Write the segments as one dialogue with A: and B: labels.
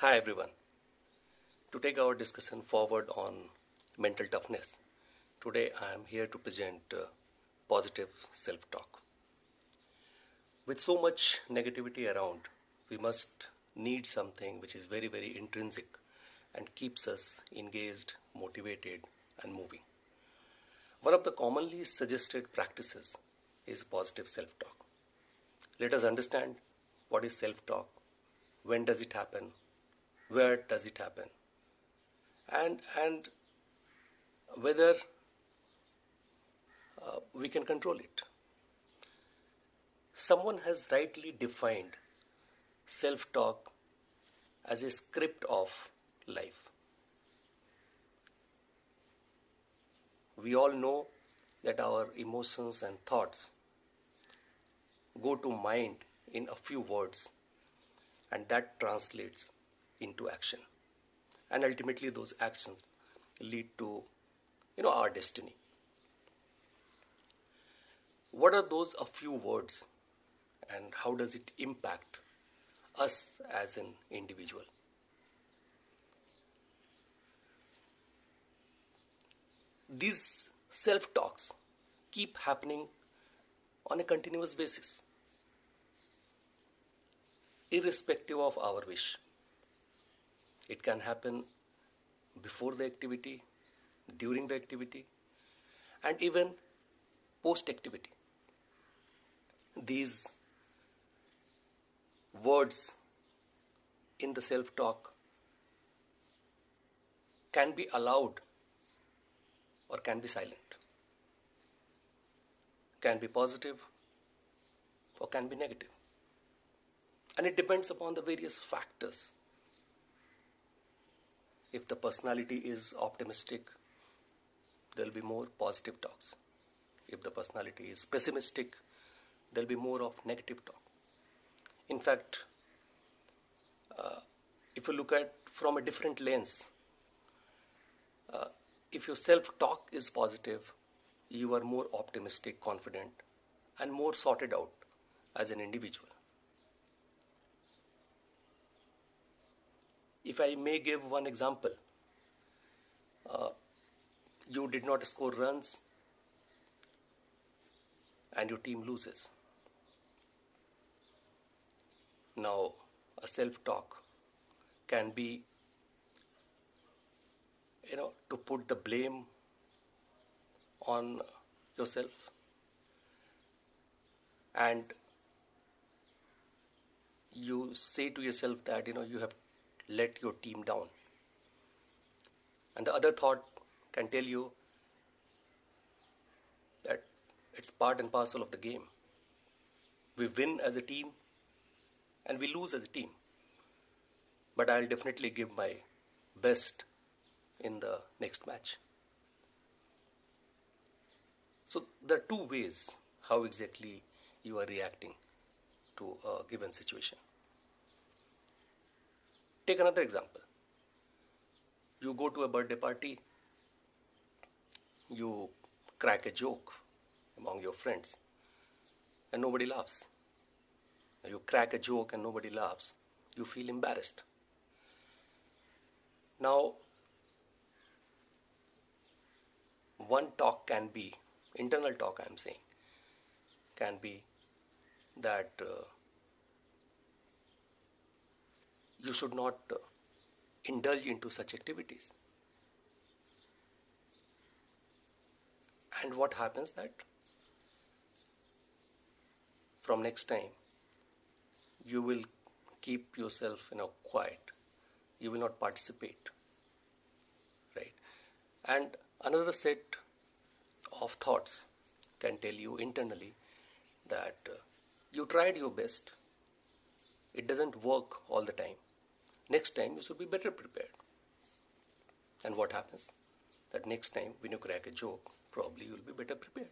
A: Hi everyone. To take our discussion forward on mental toughness, today I am here to present positive self talk. With so much negativity around, we must need something which is very intrinsic and keeps us engaged, motivated, and moving. One of the commonly suggested practices is positive self talk. Let us understand what is self talk, when does it happen, where does it happen, and whether we can control it. Someone has rightly defined self talk as a script of life. We all know that our emotions and thoughts go to mind in a few words, and that translates into action. And ultimately, those actions lead to our destiny. What are those a few words, and how does it impact us as an individual? These self talks keep happening on a continuous basis, irrespective of our wish. It can happen before the activity, during the activity, and even post activity. These words in the self talk can be allowed or can be silent, can be positive or can be negative. And it depends upon the various factors. If the personality is optimistic, there will be more positive talks. If the personality is pessimistic, there will be more of negative talk. In fact, if you look at from a different lens, if your self-talk is positive, you are more optimistic, confident, and more sorted out as an individual. If I may give one example, you did not score runs and your team loses. Now, a self-talk can be, to put the blame on yourself and you say to yourself that, you have let your team down. And the other thought can tell you that it's part and parcel of the game. We win as a team and we lose as a team. But I'll definitely give my best in the next match. So there are two ways how exactly you are reacting to a given situation. Take another example. You go to a birthday party, you crack a joke among your friends and nobody laughs. You crack a joke and nobody laughs, you feel embarrassed. Now, one talk can be, internal talk I am saying, can be that you should not indulge into such activities. And what happens that from next time you will keep yourself quiet. You will not participate, right? And another set of thoughts can tell you internally that you tried your best. It doesn't work all the time. Next time you should be better prepared. And what happens? That next time when you crack a joke, probably you will be better prepared.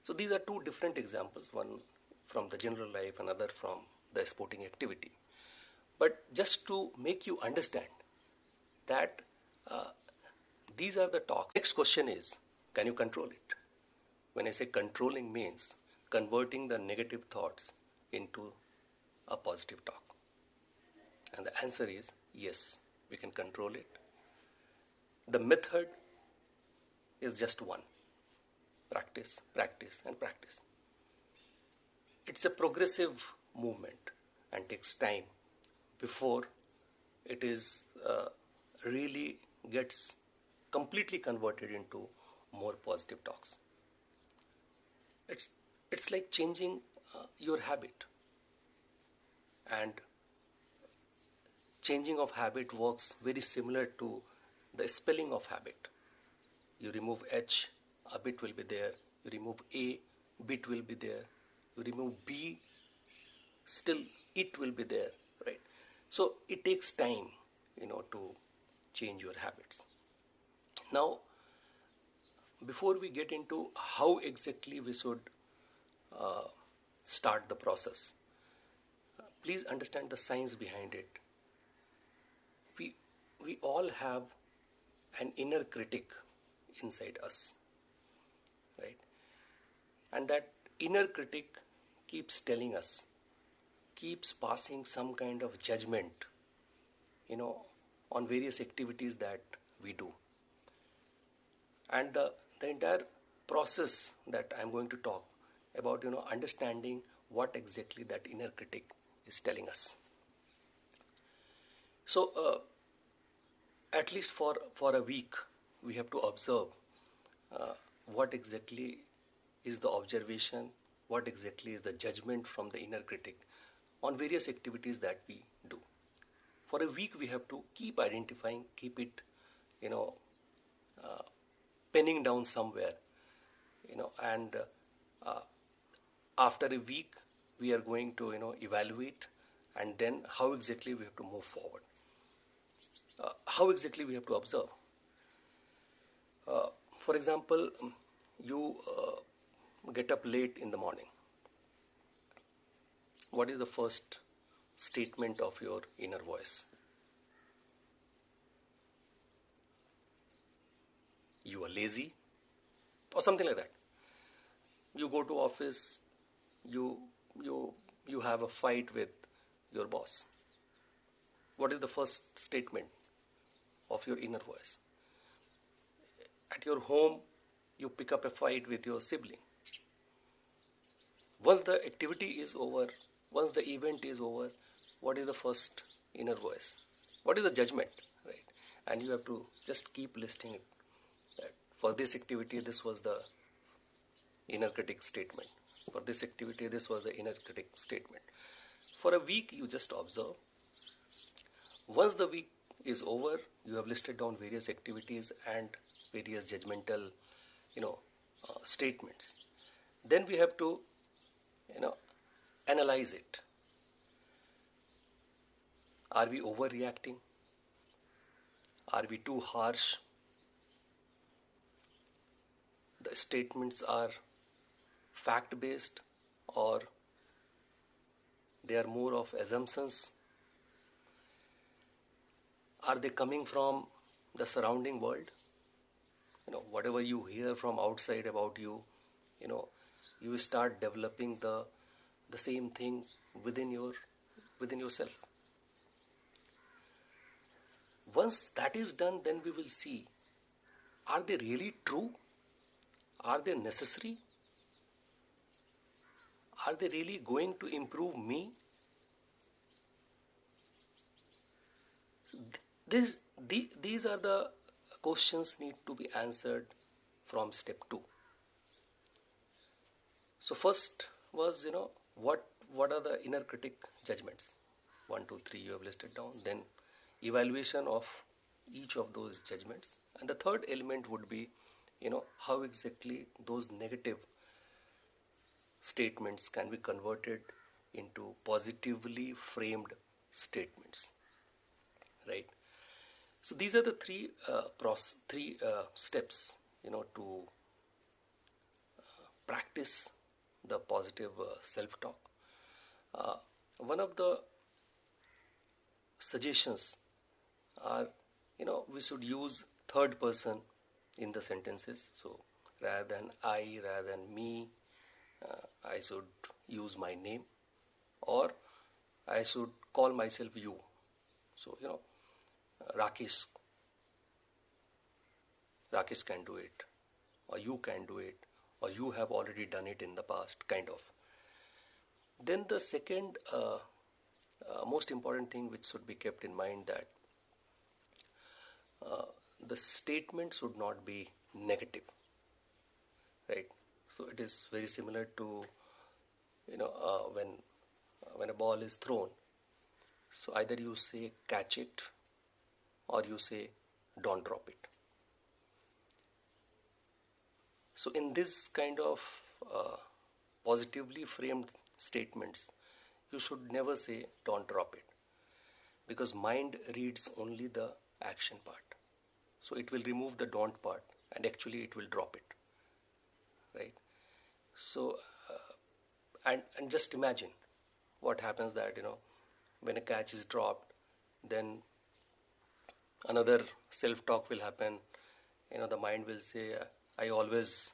A: So these are two different examples, one from the general life, another from the sporting activity. But just to make you understand that these are the talks. Next question is, can you control it? When I say controlling means converting the negative thoughts into a positive talk. And the answer is yes, we can control it. The method is just one: practice, practice, and practice. It's a progressive movement and takes time before it is really gets completely converted into more positive talks. It's it's like changing your habit, and changing of habit works very similar to the spelling of habit. You remove H, a bit will be there. You remove A, bit will be there. You remove B, still it will be there, right? So it takes time, to change your habits. Now, before we get into how exactly we should uh, start the process, please understand the science behind it. We we all have an inner critic inside us, right? And that inner critic keeps telling us, keeps passing some kind of judgment, you know, on various activities that we do. And the entire process that I'm going to talk about, understanding what exactly that inner critic is telling us. So, at least for a week, we have to observe what exactly is the observation, what exactly is the judgment from the inner critic on various activities that we do. For a week, we have to keep identifying, keep it, you know, uh, penning down somewhere, and uh, after a week, we are going to, evaluate, and then how exactly we have to move forward. How exactly we have to observe. For example, you get up late in the morning. What is the first statement of your inner voice? You are lazy, or something like that. You go to office, you you you have a fight with your boss. What is the first statement of your inner voice? At your home, you pick up a fight with your sibling. Once the activity is over, once the event is over, what is the first inner voice? What is the judgment, right? And you have to just keep listing it. That for this activity, this was the inner critic statement. For this activity, this was the inner critic statement. For a week, you just observe. Once the week is over, you have listed down various activities and various judgmental, statements. Then we have to, analyze it. Are we overreacting? Are we too harsh? The statements are fact-based, or they are more of assumptions? Are they coming from the surrounding world? Whatever you hear from outside about you, you know, you start developing the same thing within yourself. Once that is done, then we will see, are they really true? Are they necessary? Are they really going to improve me? This, these are the questions need to be answered from step 2. So first was, what are the inner critic judgments? 1, 2, 3 you have listed down. Then evaluation of each of those judgments. And the third element would be, how exactly those negative statements can be converted into positively framed statements, right? So these are the three steps, to practice the positive self-talk. One of the suggestions are, we should use third person in the sentences. So rather than I, rather than me, I should use my name, or I should call myself you. So, Rakesh, Rakesh can do it, or you can do it, or you have already done it in the past, kind of. Then the second most important thing which should be kept in mind, that the statement should not be negative, right? So it is very similar to when a ball is thrown. So either you say catch it, or you say don't drop it. So in this kind of positively framed statements, you should never say don't drop it, because mind reads only the action part. So it will remove the don't part and actually it will drop it, right? So and just imagine what happens, that when a catch is dropped, then another self-talk will happen. The mind will say, I always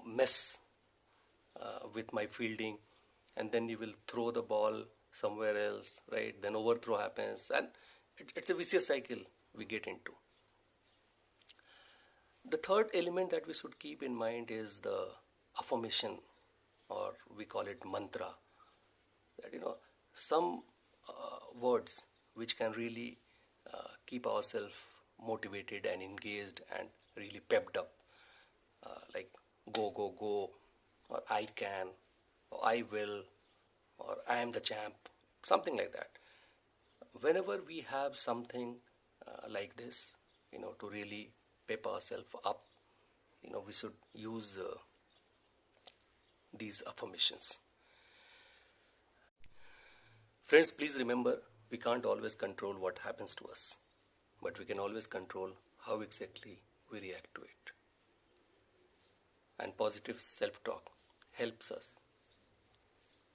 A: mess with my fielding, and then you will throw the ball somewhere else, right? Then overthrow happens, and it's a vicious cycle we get into. The third element that we should keep in mind is the affirmation, or we call it mantra. That some words which can really keep ourselves motivated and engaged and really pepped up, like go go go, or I can, or I will, or I am the champ, something like that. Whenever we have something like this, to really pep ourselves up, we should use these affirmations. Friends, please remember, we can't always control what happens to us, but we can always control how exactly we react to it. And positive self-talk helps us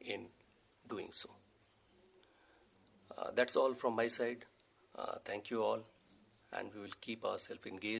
A: in doing so. That's all from my side. Thank you all, and we will keep ourselves engaged